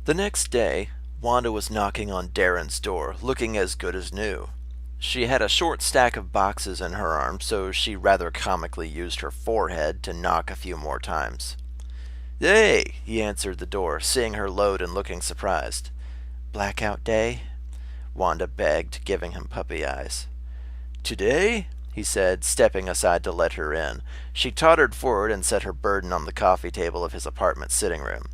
The next day, Wanda was knocking on Darren's door, looking as good as new. She had a short stack of boxes in her arm, so she rather comically used her forehead to knock a few more times. "Hey," he answered the door, seeing her load and looking surprised. "Blackout day?" Wanda begged, giving him puppy eyes. "Today?" he said, stepping aside to let her in. She tottered forward and set her burden on the coffee table of his apartment sitting room.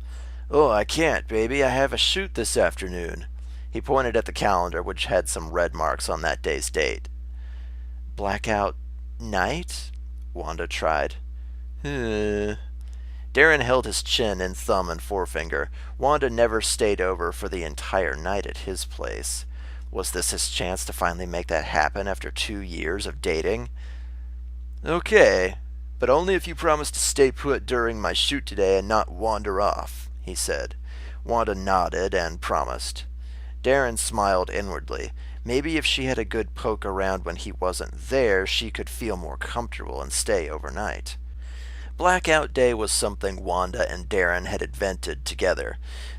"Oh, I can't, baby. I have a shoot this afternoon." He pointed at the calendar, which had some red marks on that day's date. "Blackout night?" Wanda tried. Darren held his chin in thumb and forefinger. Wanda never stayed over for the entire night at his place. Was this his chance to finally make that happen after 2 years of dating? "Okay, but only if you promise to stay put during my shoot today and not wander off," he said. Wanda nodded and promised. Darren smiled inwardly. Maybe if she had a good poke around when he wasn't there, she could feel more comfortable and stay overnight. Blackout Day was something Wanda and Darren had invented together.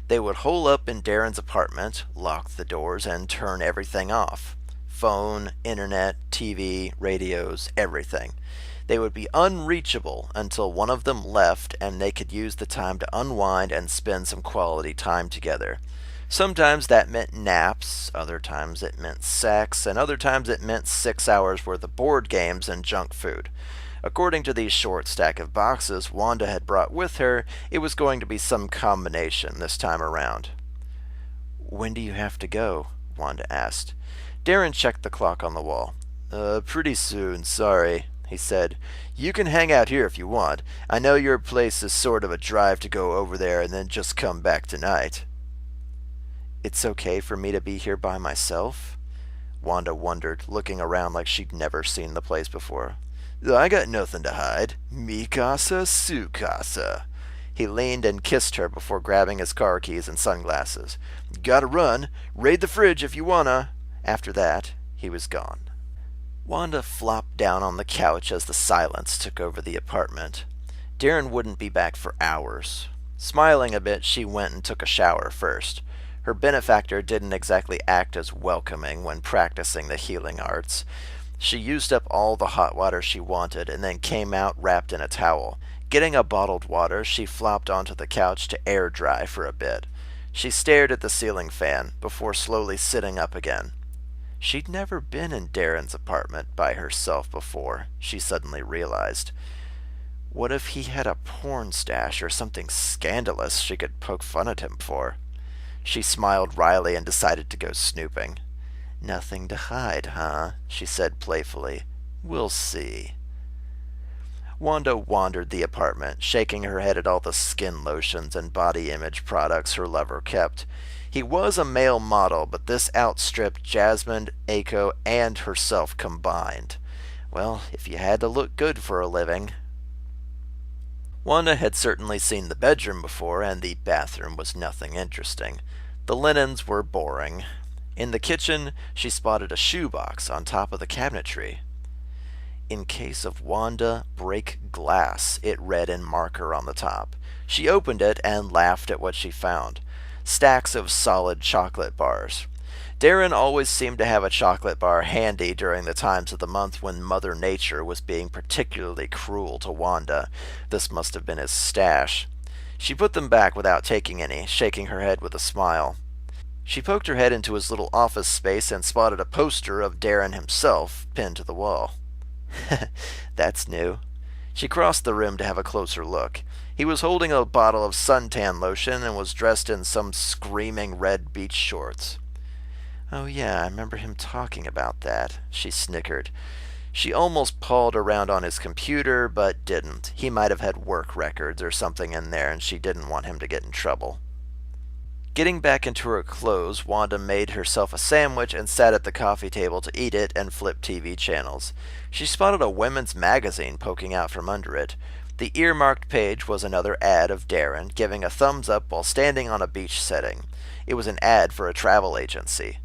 They would hole up in Darren's apartment, lock the doors, and turn everything off. Phone, internet, TV, radios, everything. They would be unreachable until one of them left, and they could use the time to unwind and spend some quality time together. Sometimes that meant naps, other times it meant sex, and other times it meant 6 hours worth of board games and junk food. According to these short stack of boxes Wanda had brought with her, it was going to be some combination this time around. "When do you have to go?" Wanda asked. Darren checked the clock on the wall. Pretty soon, sorry," he said. "You can hang out here if you want. I know your place is sort of a drive to go over there and then just come back tonight." "It's okay for me to be here by myself?" Wanda wondered, looking around like she'd never seen the place before. "I got nothing to hide. Mi casa, su casa." He leaned and kissed her before grabbing his car keys and sunglasses. "Gotta run. Raid the fridge if you wanna." After that, he was gone. Wanda flopped down on the couch as the silence took over the apartment. Darren wouldn't be back for hours. Smiling a bit, she went and took a shower first. Her benefactor didn't exactly act as welcoming when practicing the healing arts. She used up all the hot water she wanted and then came out wrapped in a towel. Getting a bottled water, she flopped onto the couch to air dry for a bit. She stared at the ceiling fan before slowly sitting up again. She'd never been in Darren's apartment by herself before, she suddenly realized. What if he had a porn stash or something scandalous she could poke fun at him for? She smiled wryly and decided to go snooping. "Nothing to hide, huh?" she said playfully. "We'll see." Wanda wandered the apartment, shaking her head at all the skin lotions and body image products her lover kept. He was a male model, but this outstripped Jasmine, Aiko, and herself combined. Well, if you had to look good for a living. Wanda had certainly seen the bedroom before, and the bathroom was nothing interesting. The linens were boring. In the kitchen, she spotted a shoebox on top of the cabinetry. "In case of Wanda, break glass," it read in marker on the top. She opened it and laughed at what she found. Stacks of solid chocolate bars. Darren always seemed to have a chocolate bar handy during the times of the month when Mother Nature was being particularly cruel to Wanda. This must have been his stash. She put them back without taking any, shaking her head with a smile. She poked her head into his little office space and spotted a poster of Darren himself pinned to the wall. That's new. She crossed the room to have a closer look. He was holding a bottle of suntan lotion and was dressed in some screaming red beach shorts. "Oh yeah, I remember him talking about that," she snickered. She almost pawed around on his computer, but didn't. He might have had work records or something in there, and she didn't want him to get in trouble. Getting back into her clothes, Wanda made herself a sandwich and sat at the coffee table to eat it and flip TV channels. She spotted a women's magazine poking out from under it. The earmarked page was another ad of Darren giving a thumbs up while standing on a beach setting. It was an ad for a travel agency.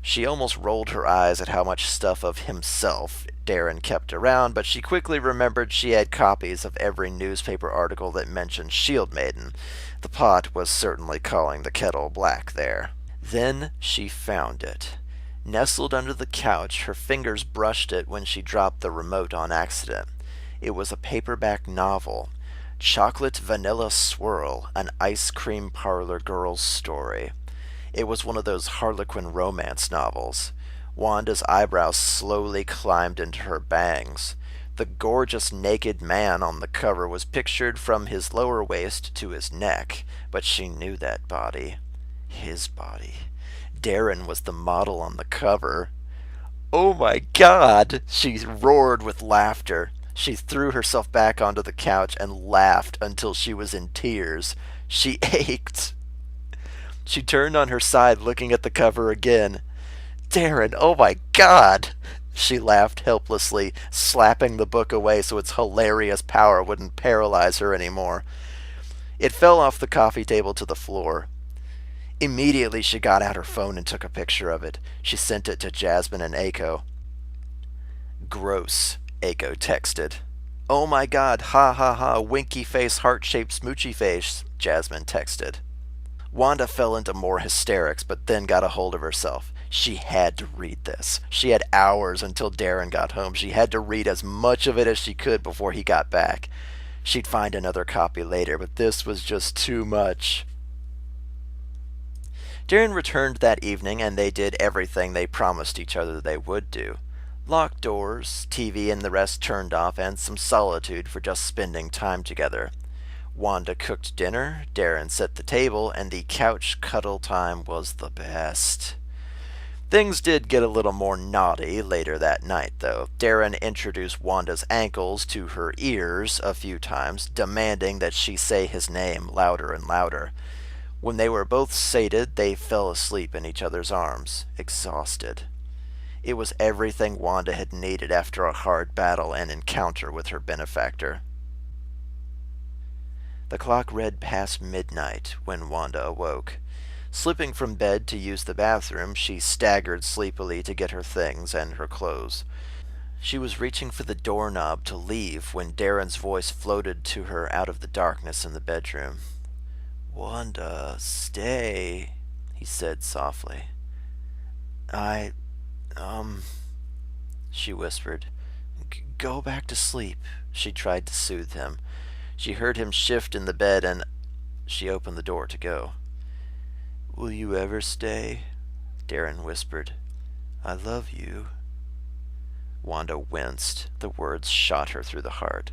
She almost rolled her eyes at how much stuff of himself Darren kept around, but she quickly remembered she had copies of every newspaper article that mentioned Shield Maiden. The pot was certainly calling the kettle black there. Then she found it. Nestled under the couch, her fingers brushed it when she dropped the remote on accident. It was a paperback novel. Chocolate Vanilla Swirl, an ice cream parlor girl's story. It was one of those Harlequin romance novels. Wanda's eyebrows slowly climbed into her bangs. The gorgeous naked man on the cover was pictured from his lower waist to his neck, but she knew that body. His body. Darren was the model on the cover. "Oh my God!" she roared with laughter. She threw herself back onto the couch and laughed until she was in tears. She ached. She turned on her side, looking at the cover again. "Darren, oh my God!" She laughed helplessly, slapping the book away so its hilarious power wouldn't paralyze her anymore. It fell off the coffee table to the floor. Immediately she got out her phone and took a picture of it. She sent it to Jasmine and Aiko. "Gross," Aiko texted. "Oh my God, ha ha ha, winky face, heart-shaped smoochy face," Jasmine texted. Wanda fell into more hysterics, but then got a hold of herself. She had to read this. She had hours until Darren got home. She had to read as much of it as she could before he got back. She'd find another copy later, but this was just too much. Darren returned that evening, and they did everything they promised each other they would do. Locked doors, TV and the rest turned off, and some solitude for just spending time together. Wanda cooked dinner, Darren set the table, and the couch cuddle time was the best. Things did get a little more naughty later that night, though. Darren introduced Wanda's ankles to her ears a few times, demanding that she say his name louder and louder. When they were both sated, they fell asleep in each other's arms, exhausted. It was everything Wanda had needed after a hard battle and encounter with her benefactor. The clock read past midnight when Wanda awoke. Slipping from bed to use the bathroom, she staggered sleepily to get her things and her clothes. She was reaching for the doorknob to leave when Darren's voice floated to her out of the darkness in the bedroom. "Wanda, stay," he said softly. She whispered. "Go back to sleep," she tried to soothe him. She heard him shift in the bed, and she opened the door to go. "Will you ever stay?" Darren whispered. "I love you." Wanda winced. The words shot her through the heart.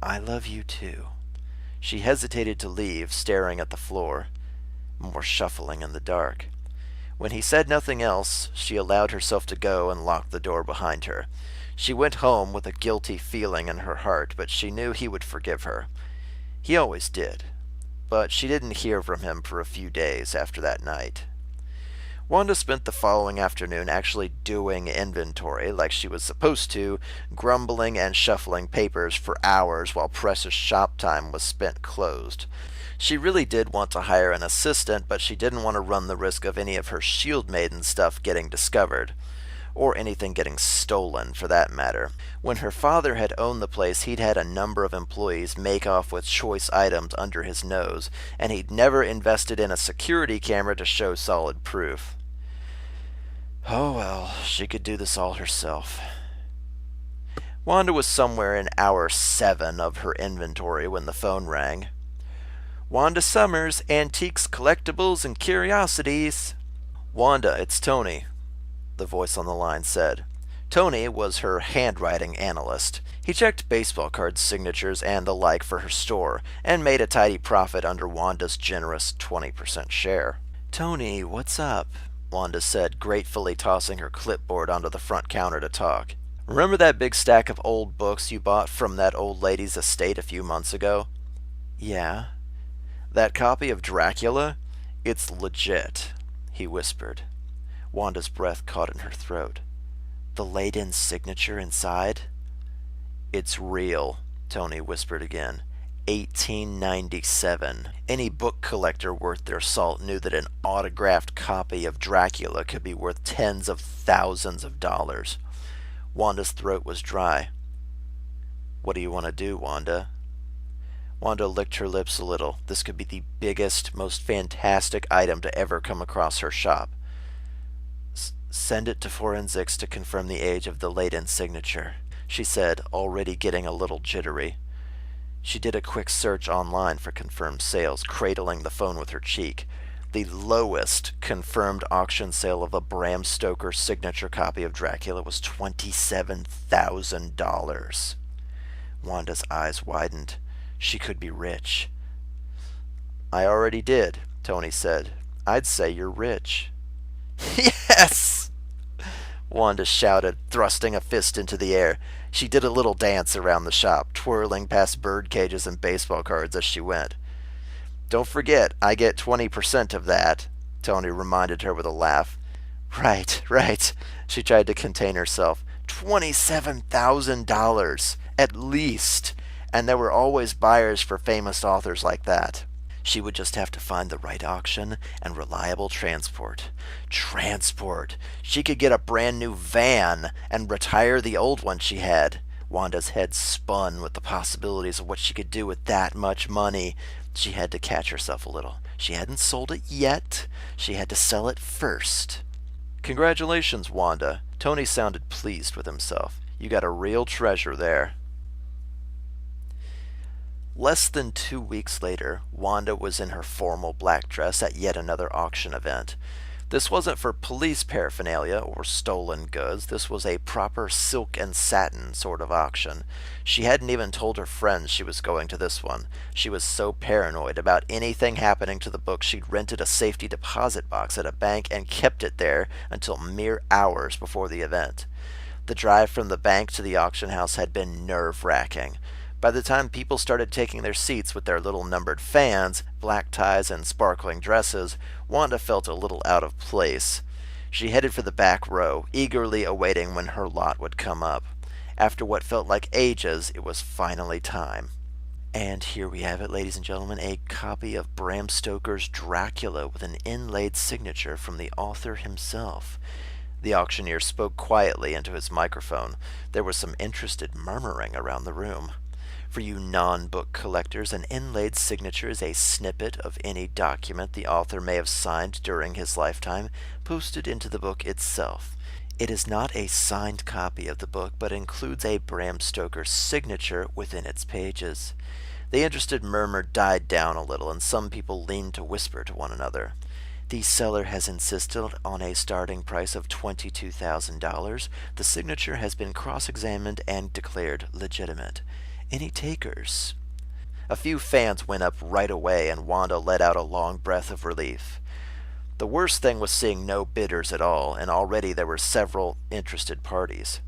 "I love you too." She hesitated to leave, staring at the floor. More shuffling in the dark. When he said nothing else, she allowed herself to go and locked the door behind her. She went home with a guilty feeling in her heart, but she knew he would forgive her. He always did. But she didn't hear from him for a few days after that night. Wanda spent the following afternoon actually doing inventory like she was supposed to, grumbling and shuffling papers for hours while precious shop time was spent closed. She really did want to hire an assistant, but she didn't want to run the risk of any of her Shield Maiden stuff getting discovered. Or anything getting stolen, for that matter. When her father had owned the place, he'd had a number of employees make off with choice items under his nose, and he'd never invested in a security camera to show solid proof. Oh well, she could do this all herself. Wanda was somewhere in hour 7 of her inventory when the phone rang. "Wanda Summers, Antiques, Collectibles, and Curiosities." "Wanda, it's Tony," the voice on the line said. Tony was her handwriting analyst. He checked baseball card signatures and the like for her store, and made a tidy profit under Wanda's generous 20% share. "Tony, what's up?" Wanda said, gratefully tossing her clipboard onto the front counter to talk. "Remember that big stack of old books you bought from that old lady's estate a few months ago?" "Yeah." "That copy of Dracula? It's legit," he whispered. Wanda's breath caught in her throat. "The laid-in signature inside?" "It's real," Tony whispered again. 1897. Any book collector worth their salt knew that an autographed copy of Dracula could be worth tens of thousands of dollars. Wanda's throat was dry. "What do you want to do, Wanda?" Wanda licked her lips a little. This could be the biggest, most fantastic item to ever come across her shop. Send it to forensics to confirm the age of the latent signature, she said, already getting a little jittery. She did a quick search online for confirmed sales, cradling the phone with her cheek. The lowest confirmed auction sale of a Bram Stoker signature copy of Dracula was $27,000. Wanda's eyes widened. She could be rich. I already did, Tony said. I'd say you're rich. Yes! Wanda shouted, thrusting a fist into the air. She did a little dance around the shop, twirling past bird cages and baseball cards as she went. Don't forget, I get 20% of that, Tony reminded her with a laugh. Right. She tried to contain herself. $27,000, at least. And there were always buyers for famous authors like that. She would just have to find the right auction and reliable transport. Transport! She could get a brand new van and retire the old one she had. Wanda's head spun with the possibilities of what she could do with that much money. She had to catch herself a little. She hadn't sold it yet. She had to sell it first. Congratulations, Wanda. Tony sounded pleased with himself. You got a real treasure there. Less than 2 weeks later, Wanda was in her formal black dress at yet another auction event. This wasn't for police paraphernalia or stolen goods. This was a proper silk and satin sort of auction. She hadn't even told her friends she was going to this one. She was so paranoid about anything happening to the book she'd rented a safety deposit box at a bank and kept it there until mere hours before the event. The drive from the bank to the auction house had been nerve-wracking. By the time people started taking their seats with their little numbered fans, black ties, and sparkling dresses, Wanda felt a little out of place. She headed for the back row, eagerly awaiting when her lot would come up. After what felt like ages, it was finally time. And here we have it, ladies and gentlemen, a copy of Bram Stoker's Dracula with an inlaid signature from the author himself. The auctioneer spoke quietly into his microphone. There was some interested murmuring around the room. For you non-book collectors, an inlaid signature is a snippet of any document the author may have signed during his lifetime, posted into the book itself. It is not a signed copy of the book, but includes a Bram Stoker signature within its pages. The interested murmur died down a little, and some people leaned to whisper to one another. The seller has insisted on a starting price of $22,000. The signature has been cross-examined and declared legitimate. Any takers? A few fans went up right away, and Wanda let out a long breath of relief. The worst thing was seeing no bidders at all, and already there were several interested parties.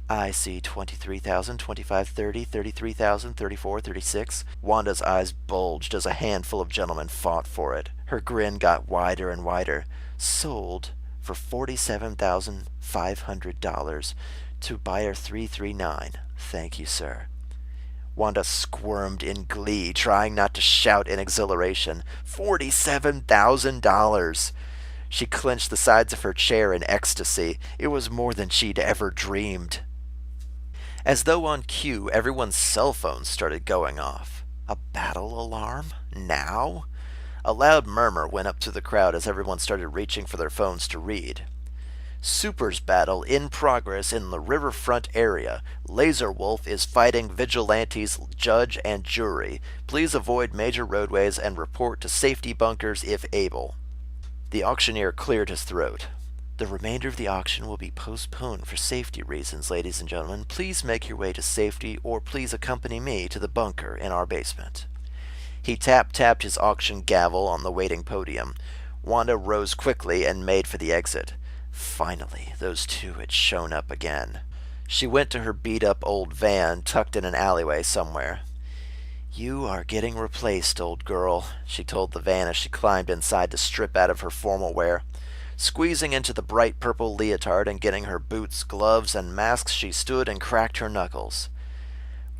I see 23,000, 25, 30, 33,000, 34, 36. Wanda's eyes bulged as a handful of gentlemen fought for it. Her grin got wider and wider. Sold for $47,500 to buyer 339. Thank you, sir. Wanda squirmed in glee, trying not to shout in exhilaration. $47,000! She clenched the sides of her chair in ecstasy. It was more than she'd ever dreamed. As though on cue, everyone's cell phones started going off. A battle alarm? Now? A loud murmur went up through the crowd as everyone started reaching for their phones to read. Supers battle in progress in the riverfront area. Laser Wolf is fighting vigilantes, judge, and jury. Please avoid major roadways and report to safety bunkers if able. The auctioneer cleared his throat. The remainder of the auction will be postponed for safety reasons, ladies and gentlemen. Please make your way to safety, or please accompany me to the bunker in our basement. He tapped his auction gavel on the waiting podium. Wanda rose quickly and made for the exit. Finally, those two had shown up again. She went to her beat-up old van tucked in an alleyway somewhere. You are getting replaced, old girl, she told the van as she climbed inside to strip out of her formal wear. Squeezing into the bright purple leotard and getting her boots, gloves, and masks, she stood and cracked her knuckles.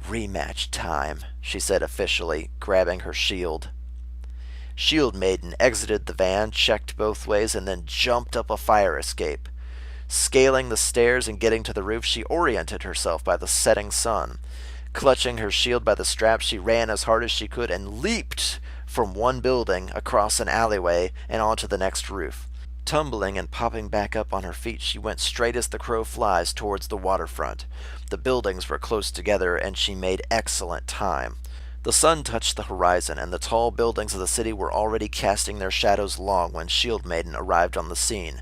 Rematch time, she said officially, grabbing her shield. Shield Maiden exited the van, checked both ways, and then jumped up a fire escape. Scaling the stairs and getting to the roof, she oriented herself by the setting sun. Clutching her shield by the strap, she ran as hard as she could and leaped from one building across an alleyway and onto the next roof. Tumbling and popping back up on her feet, she went straight as the crow flies towards the waterfront. The buildings were close together, and she made excellent time. The sun touched the horizon, and the tall buildings of the city were already casting their shadows long when Shield Maiden arrived on the scene.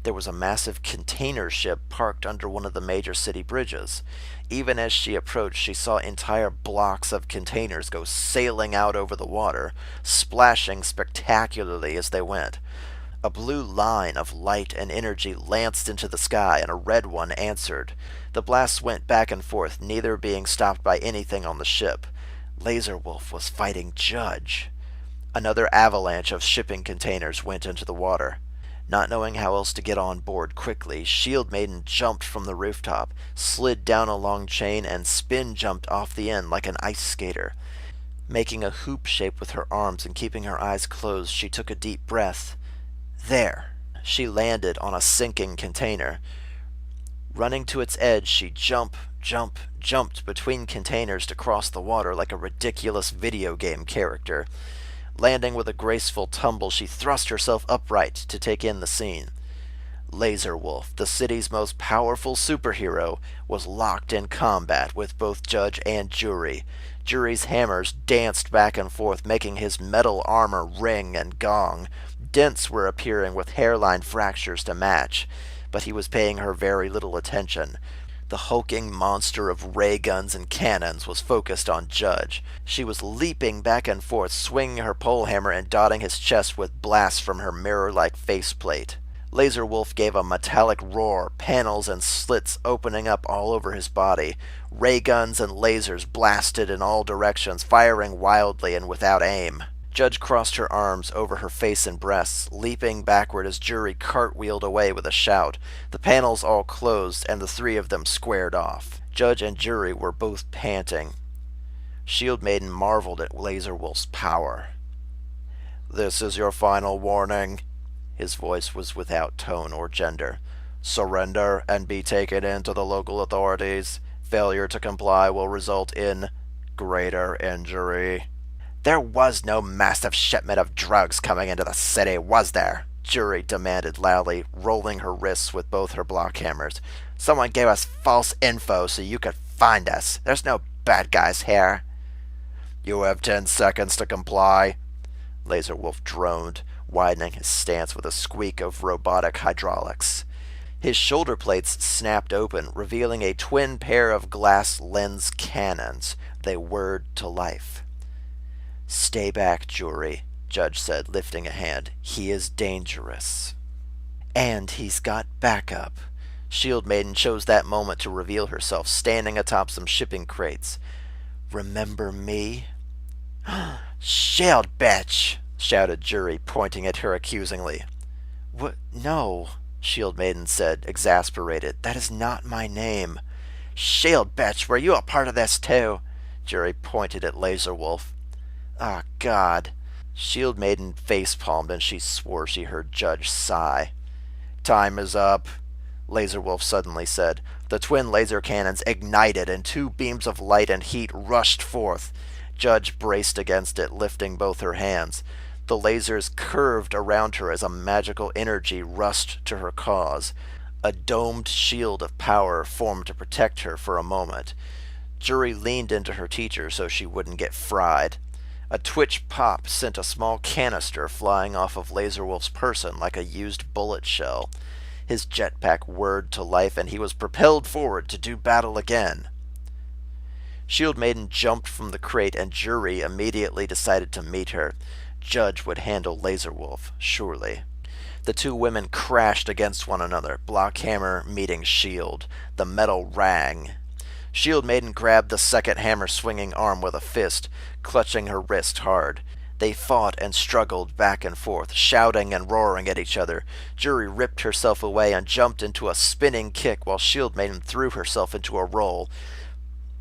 There was a massive container ship parked under one of the major city bridges. Even as she approached, she saw entire blocks of containers go sailing out over the water, splashing spectacularly as they went. A blue line of light and energy lanced into the sky, and a red one answered. The blasts went back and forth, neither being stopped by anything on the ship. Laserwolf was fighting Judge. Another avalanche of shipping containers went into the water. Not knowing how else to get on board quickly, Shield Maiden jumped from the rooftop, slid down a long chain, and spin-jumped off the end like an ice skater. Making a hoop shape with her arms and keeping her eyes closed, she took a deep breath. There! She landed on a sinking container. Running to its edge, she jumped between containers to cross the water like a ridiculous video game character. Landing with a graceful tumble, she thrust herself upright to take in the scene. Laserwolf, the city's most powerful superhero, was locked in combat with both judge and jury. Jury's hammers danced back and forth, making his metal armor ring and gong. Dents were appearing with hairline fractures to match, but he was paying her very little attention. The hulking monster of ray guns and cannons was focused on Judge. She was leaping back and forth, swinging her polehammer and dotting his chest with blasts from her mirror-like faceplate. Laserwolf gave a metallic roar, panels and slits opening up all over his body. Ray guns and lasers blasted in all directions, firing wildly and without aim. Judge crossed her arms over her face and breasts, leaping backward as Jury cartwheeled away with a shout. The panels all closed, and the three of them squared off. Judge and Jury were both panting. Shield Maiden marveled at Laserwolf's power. "This is your final warning." His voice was without tone or gender. "Surrender and be taken into the local authorities. Failure to comply will result in greater injury." "There was no massive shipment of drugs coming into the city, was there?" Jury demanded loudly, rolling her wrists with both her block hammers. "Someone gave us false info so you could find us. There's no bad guys here." "You have 10 seconds to comply," Laserwolf droned, widening his stance with a squeak of robotic hydraulics. His shoulder plates snapped open, revealing a twin pair of glass lens cannons. They whirred to life. "Stay back, Jury," Judge said, lifting a hand. "He is dangerous." "And he's got backup." Shield Maiden chose that moment to reveal herself, standing atop some shipping crates. "Remember me?" "Shield, bitch!" shouted Jury, pointing at her accusingly. "What? No," Shield Maiden said, exasperated. "That is not my name." "Shield, bitch! Were you a part of this, too?" Jury pointed at Laserwolf. "Ah, God." Shield Maiden facepalmed, and she swore she heard Judge sigh. "Time is up," Laserwolf suddenly said. The twin laser cannons ignited, and 2 beams of light and heat rushed forth. Judge braced against it, lifting both her hands. The lasers curved around her as a magical energy rushed to her cause. A domed shield of power formed to protect her for a moment. Jury leaned into her teacher so she wouldn't get fried. A twitch pop sent a small canister flying off of Laserwolf's person like a used bullet shell. His jetpack whirred to life, and he was propelled forward to do battle again. Shield Maiden jumped from the crate, and Jury immediately decided to meet her. Judge would handle Laserwolf, surely. The 2 women crashed against one another, block hammer meeting shield. The metal rang. Shield Maiden grabbed the second hammer-swinging arm with a fist, clutching her wrist hard. They fought and struggled back and forth, shouting and roaring at each other. Jury ripped herself away and jumped into a spinning kick while Shield Maiden threw herself into a roll.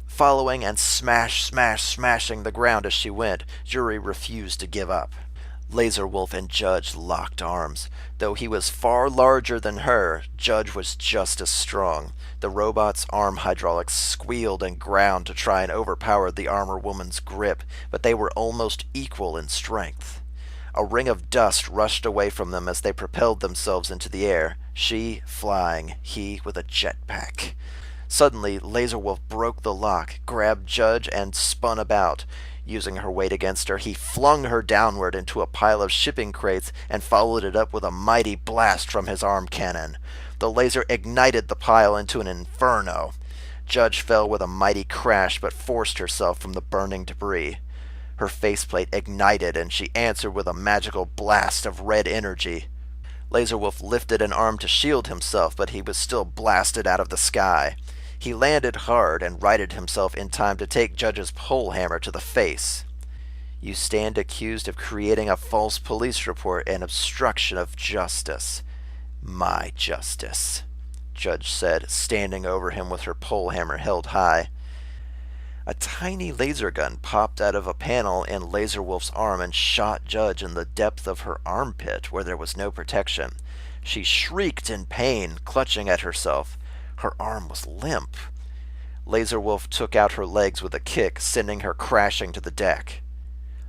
Following and smashing the ground as she went, Jury refused to give up. Laserwolf and Judge locked arms. Though he was far larger than her, Judge was just as strong. The robot's arm hydraulics squealed and ground to try and overpower the armor woman's grip, but they were almost equal in strength. A ring of dust rushed away from them as they propelled themselves into the air, she flying, he with a jetpack. Suddenly, Laserwolf broke the lock, grabbed Judge, and spun about. Using her weight against her, he flung her downward into a pile of shipping crates and followed it up with a mighty blast from his arm cannon. The laser ignited the pile into an inferno. Judge fell with a mighty crash but forced herself from the burning debris. Her faceplate ignited and she answered with a magical blast of red energy. Laserwolf lifted an arm to shield himself, but he was still blasted out of the sky. He landed hard and righted himself in time to take Judge's pole hammer to the face. You stand accused of creating a false police report and obstruction of justice. My justice, Judge said, standing over him with her pole hammer held high. A tiny laser gun popped out of a panel in Laserwolf's arm and shot Judge in the depth of her armpit where there was no protection. She shrieked in pain, clutching at herself. Her arm was limp. Laserwolf took out her legs with a kick, sending her crashing to the deck.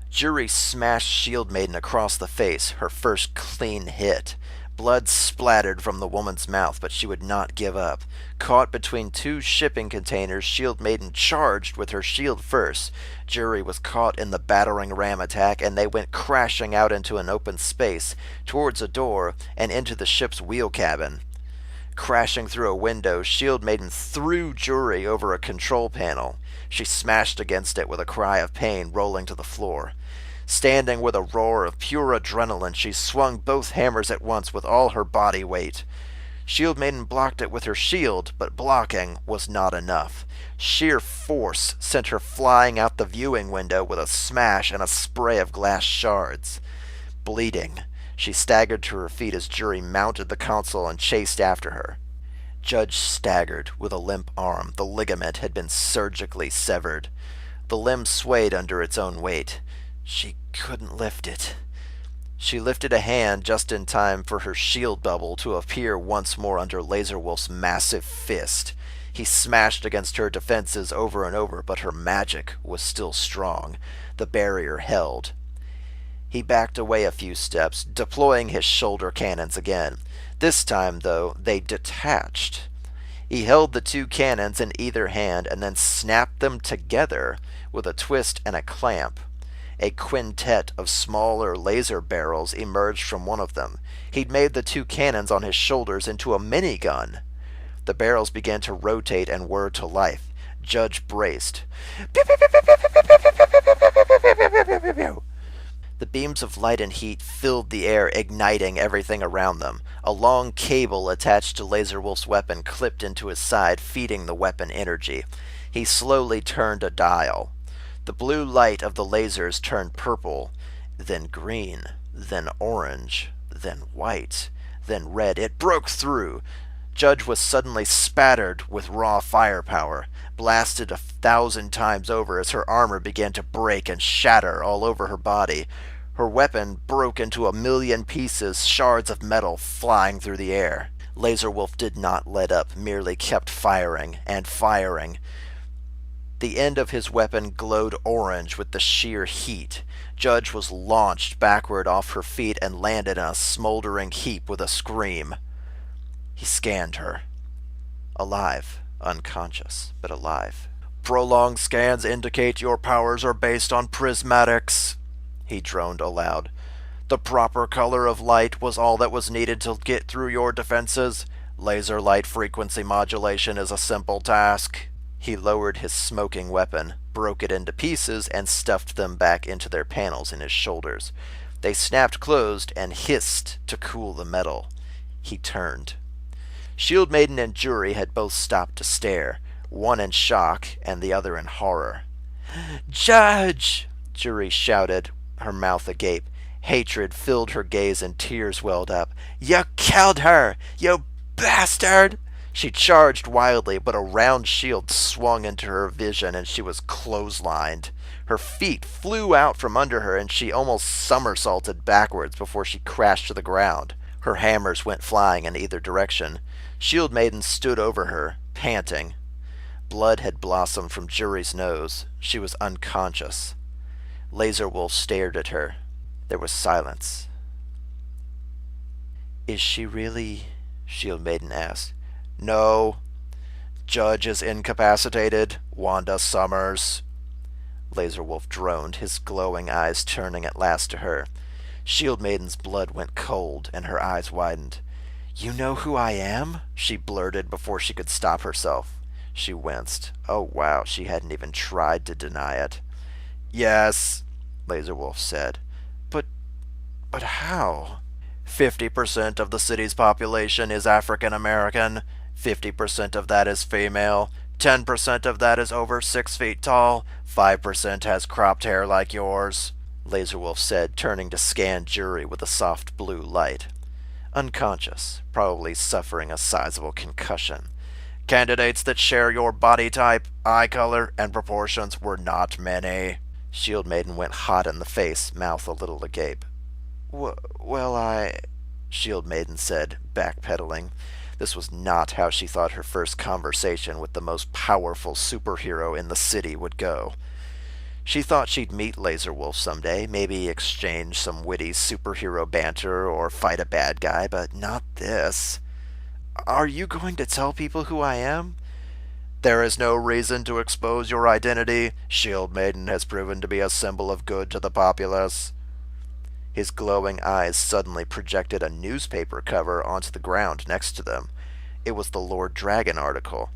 Jury smashed Shield Maiden across the face, her first clean hit. Blood splattered from the woman's mouth, but she would not give up. Caught between two shipping containers, Shield Maiden charged with her shield first. Jury was caught in the battering ram attack, and they went crashing out into an open space, towards a door, and into the ship's wheel cabin. Crashing through a window, Shield Maiden threw Jury over a control panel. She smashed against it with a cry of pain, rolling to the floor. Standing with a roar of pure adrenaline, she swung both hammers at once with all her body weight. Shield Maiden blocked it with her shield, but blocking was not enough. Sheer force sent her flying out the viewing window with a smash and a spray of glass shards. Bleeding, she staggered to her feet as Jury mounted the console and chased after her. Judge staggered with a limp arm. The ligament had been surgically severed. The limb swayed under its own weight. She couldn't lift it. She lifted a hand just in time for her shield bubble to appear once more under Laserwolf's massive fist. He smashed against her defenses over and over, but her magic was still strong. The barrier held. He backed away a few steps, deploying his shoulder cannons again. This time, though, they detached. He held the two cannons in either hand and then snapped them together with a twist and a clamp. A quintet of smaller laser barrels emerged from one of them. He'd made the two cannons on his shoulders into a minigun. The barrels began to rotate and whir to life. Judge braced. The beams of light and heat filled the air, igniting everything around them. A long cable attached to Laserwolf's weapon clipped into his side, feeding the weapon energy. He slowly turned a dial. The blue light of the lasers turned purple, then green, then orange, then white, then red. It broke through. Judge was suddenly spattered with raw firepower, blasted 1,000 times over as her armor began to break and shatter all over her body. Her weapon broke into 1,000,000 pieces, shards of metal flying through the air. Laserwolf did not let up, merely kept firing and firing. The end of his weapon glowed orange with the sheer heat. Judge was launched backward off her feet and landed in a smoldering heap with a scream. He scanned her. Alive. Unconscious, but alive. "Prolonged scans indicate your powers are based on prismatics," he droned aloud. "The proper color of light was all that was needed to get through your defenses. Laser light frequency modulation is a simple task." He lowered his smoking weapon, broke it into pieces, and stuffed them back into their panels in his shoulders. They snapped closed and hissed to cool the metal. He turned. Shield Maiden and Jury had both stopped to stare, one in shock and the other in horror. "Judge!" Jury shouted, her mouth agape. Hatred filled her gaze and tears welled up. "You killed her! You bastard!" She charged wildly, but a round shield swung into her vision and she was clotheslined. Her feet flew out from under her, and she almost somersaulted backwards before she crashed to the ground. Her hammers went flying in either direction. Shield Maiden stood over her, panting. Blood had blossomed from Jury's nose. She was unconscious. Laser Wolf stared at her. There was silence. "Is she really?" Shield Maiden asked. "No. Judge is incapacitated. Wanda Summers." Laser Wolf droned, his glowing eyes turning at last to her. Shield Maiden's blood went cold, and her eyes widened. "You know who I am?" she blurted before she could stop herself. She winced. Oh wow, she hadn't even tried to deny it. "Yes," Laser Wolf said. But how?" 50% of the city's population is African American. 50% of that is female. 10% of that is over 6 feet tall. 5% has cropped hair like yours," Laser Wolf said, turning to scan Jury with a soft blue light. Unconscious, probably suffering a sizable concussion. "Candidates that share your body type, eye color, and proportions were not many." Shield Maiden went hot in the face, mouth a little agape. Well, Shield Maiden said, backpedaling. This was not how she thought her first conversation with the most powerful superhero in the city would go. She thought she'd meet Laser Wolf someday, maybe exchange some witty superhero banter or fight a bad guy, but not this. "Are you going to tell people who I am?" "There is no reason to expose your identity. Shield Maiden has proven to be a symbol of good to the populace." His glowing eyes suddenly projected a newspaper cover onto the ground next to them. It was the Lord Dragon article.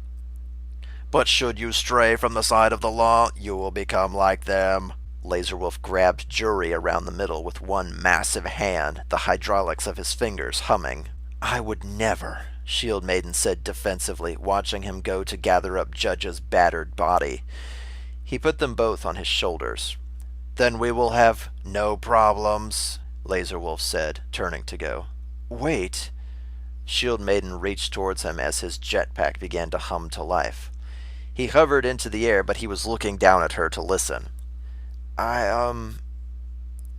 "But should you stray from the side of the law, you will become like them." Laser Wolf grabbed Jury around the middle with one massive hand, the hydraulics of his fingers humming. "I would never," Shield Maiden said defensively, watching him go to gather up Judge's battered body. He put them both on his shoulders. "Then we will have no problems," Laser Wolf said, turning to go. "Wait." Shield Maiden reached towards him as his jetpack began to hum to life. He hovered into the air, but he was looking down at her to listen.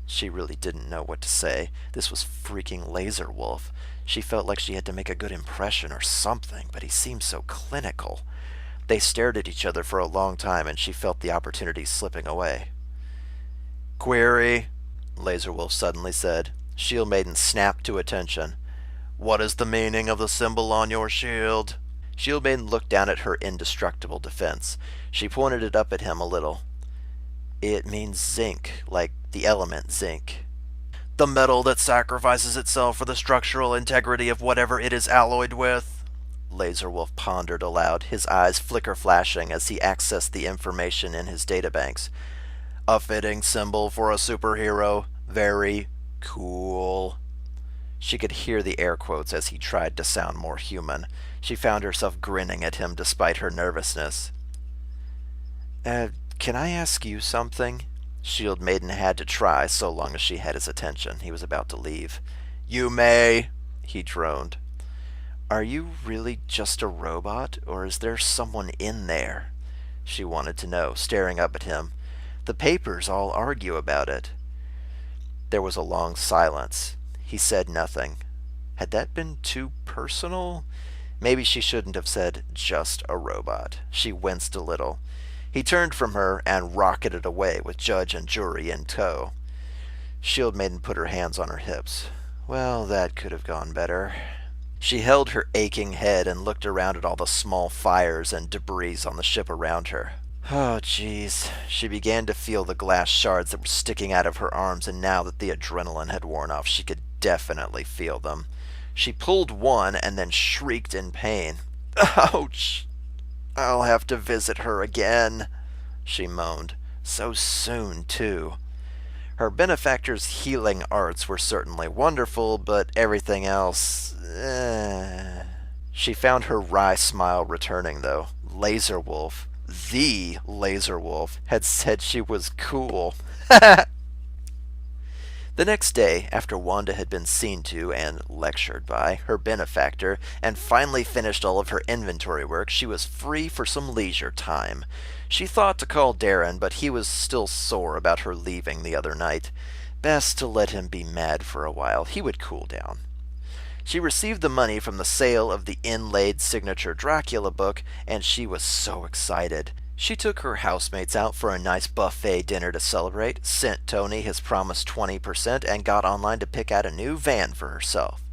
She really didn't know what to say. This was freaking Laser Wolf. She felt like she had to make a good impression or something, but he seemed so clinical. They stared at each other for a long time, and she felt the opportunity slipping away. "Query," Laser Wolf suddenly said. Shield Maiden snapped to attention. "What is the meaning of the symbol on your shield?" Shield Maiden looked down at her indestructible defense. She pointed it up at him a little. "It means zinc, like the element zinc." "The metal that sacrifices itself for the structural integrity of whatever it is alloyed with?" Laser Wolf pondered aloud, his eyes flicker flashing as he accessed the information in his databanks. "A fitting symbol for a superhero. Very cool." She could hear the air quotes as he tried to sound more human. She found herself grinning at him despite her nervousness. Can I ask you something?" Shield Maiden had to try so long as she had his attention. He was about to leave. "You may," he droned. "Are you really just a robot, or is there someone in there?" She wanted to know, staring up at him. "The papers all argue about it." There was a long silence. He said nothing. Had that been too personal? Maybe she shouldn't have said just a robot. She winced a little. He turned from her and rocketed away with Judge and Jury in tow. Shield Maiden put her hands on her hips. Well, that could have gone better. She held her aching head and looked around at all the small fires and debris on the ship around her. Oh, jeez. She began to feel the glass shards that were sticking out of her arms, and now that the adrenaline had worn off, she could definitely feel them. She pulled one and then shrieked in pain. "Ouch! I'll have to visit her again," she moaned. So soon, too. Her benefactor's healing arts were certainly wonderful, but everything else... She found her wry smile returning, though. Laser Wolf, the Laser Wolf, had said she was cool. The next day, after Wanda had been seen to and lectured by her benefactor and finally finished all of her inventory work, she was free for some leisure time. She thought to call Darren, but he was still sore about her leaving the other night. Best to let him be mad for a while. He would cool down. She received the money from the sale of the inlaid signature Dracula book, and she was so excited. She took her housemates out for a nice buffet dinner to celebrate, sent Tony his promised 20%, and got online to pick out a new van for herself.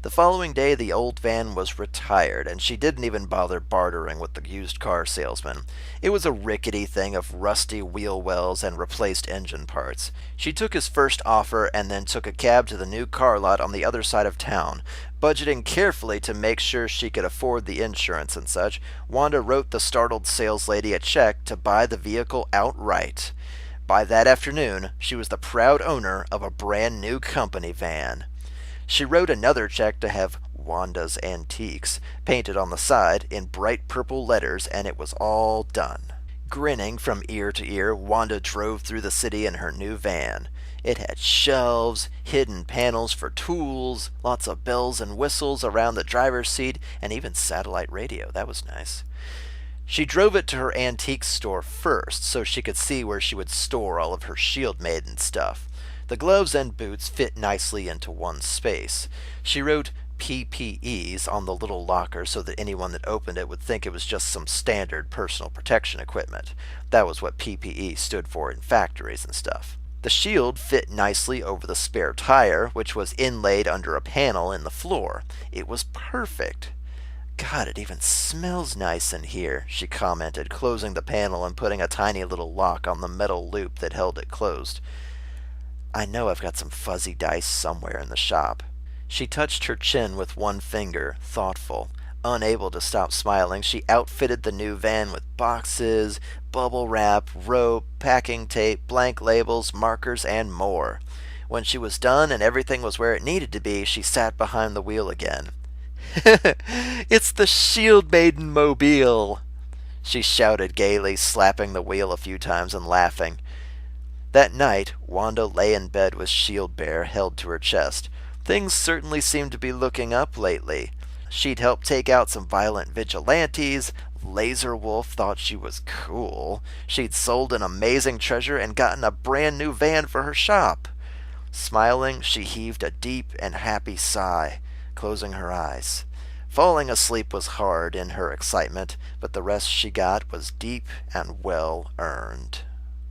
The following day, the old van was retired, and she didn't even bother bartering with the used car salesman. It was a rickety thing of rusty wheel wells and replaced engine parts. She took his first offer and then took a cab to the new car lot on the other side of town. Budgeting carefully to make sure she could afford the insurance and such, Wanda wrote the startled saleslady a check to buy the vehicle outright. By that afternoon, she was the proud owner of a brand new company van. She wrote another check to have Wanda's Antiques painted on the side in bright purple letters, and it was all done. Grinning from ear to ear, Wanda drove through the city in her new van. It had shelves, hidden panels for tools, lots of bells and whistles around the driver's seat, and even satellite radio. That was nice. She drove it to her antique store first so she could see where she would store all of her Shield Maiden stuff. The gloves and boots fit nicely into one space. She wrote PPEs on the little locker so that anyone that opened it would think it was just some standard personal protection equipment. That was what PPE stood for in factories and stuff. The shield fit nicely over the spare tire, which was inlaid under a panel in the floor. It was perfect. God, it even smells nice in here, she commented, closing the panel and putting a tiny little lock on the metal loop that held it closed. I know I've got some fuzzy dice somewhere in the shop. She touched her chin with one finger, thoughtful. Unable to stop smiling, she outfitted the new van with boxes, bubble wrap, rope, packing tape, blank labels, markers, and more. When she was done and everything was where it needed to be, she sat behind the wheel again. It's the Shield Maiden mobile, she shouted gaily, slapping the wheel a few times and laughing. That night, Wanda lay in bed with Shield Bear held to her chest. Things certainly seemed to be looking up lately. She'd helped take out some violent vigilantes. Laser Wolf thought she was cool. She'd sold an amazing treasure and gotten a brand new van for her shop. Smiling, she heaved a deep and happy sigh, closing her eyes. Falling asleep was hard in her excitement, but the rest she got was deep and well earned.